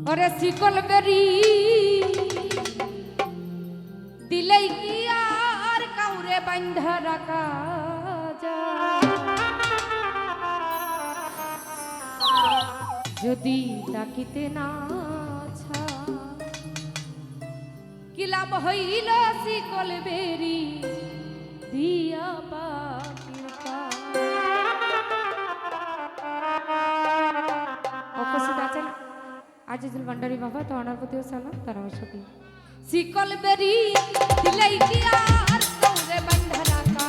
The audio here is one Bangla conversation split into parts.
ওরে শিকল বেরি দিলেই কি আর কাউরে বান্ধা রাখা যায় যদি ডাকিতে না কি লাভ হইল শিকল বেরি দিয়া উপস্থিত আছেন আজিজুল ভান্ডারী বাবা তো ওনার প্রতিও সালাম তার সাথে শিকল বেরি দিলেই কি আর কাউরে বান্ধা রাখা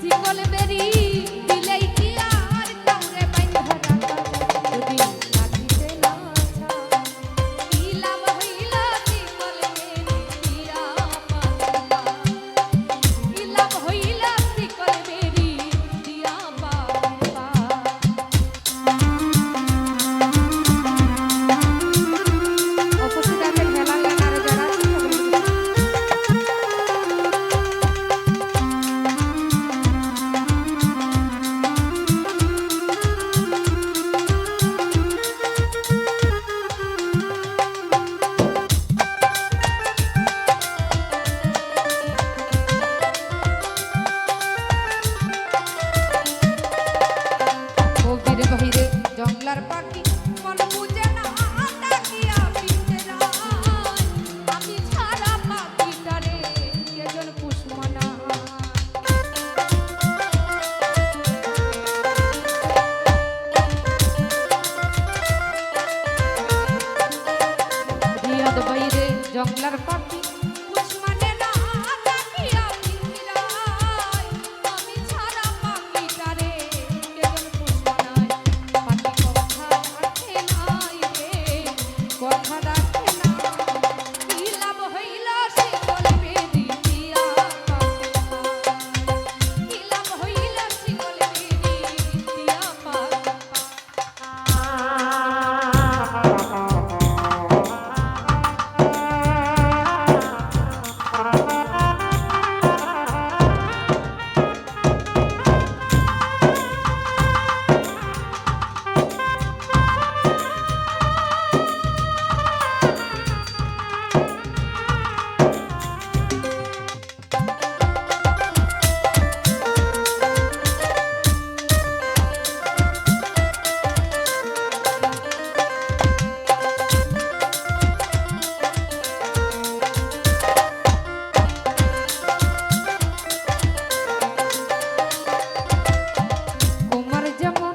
শিকল বেরি দিলেই কি আর কাউরে বান্ধা রাখা যদি ডাকিতে না কি লাভ হইল শিকল বেরি দিয়া কি লাভ হইল শিকল বেরি দিয়া উপস্থিত আছেন মেলা লেনার যারা গভীরে গভীরে জঙ্গলার পাখি মন বুঝে না তাকিয়া পিঞ্জরায় আমি ছাড়া পাখিটারে কেজন পুষ্পনা রিয়াদ বাইরে জঙ্গলার পাখি পুষ্পনে না তাকিয়া পিঞ্জরায় আমি ছাড়া পাখিটারে কেজন পুষ্পনায় পাখি কথা রাখে নাই রে কথা রাখে না কি লাভ হইল শিকল বেরি দিয়া কি লাভ হইল শিকল বেরি দিয়া তোমার যেমন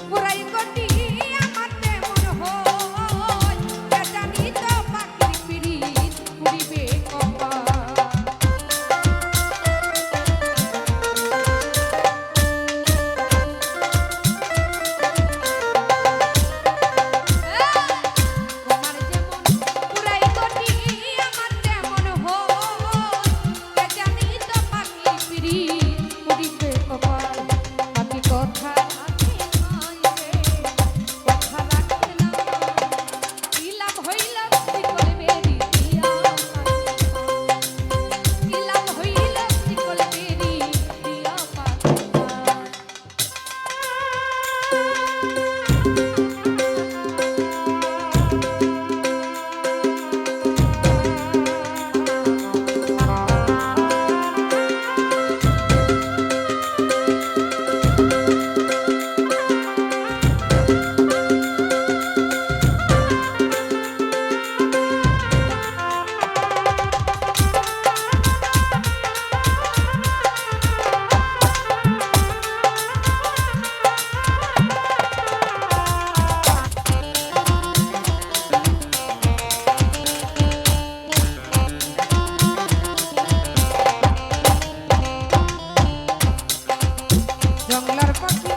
পুরাই গটি আমার তেমন হয় কে জানি তো পাখির পিরিত পুরিবে কপাল তোমার যেমন পুরাই গটি আমার তেমন হয় কে জানি তো পাখির পিরিত পুরিবে কপাল পাখি কথা রাখে নাই রে কথা রাখে না কি লাভ হইল শিকল বেরি দিয়া কি লাভ হইল শিকল বেরি দিয়া জঙ্গলার পাখি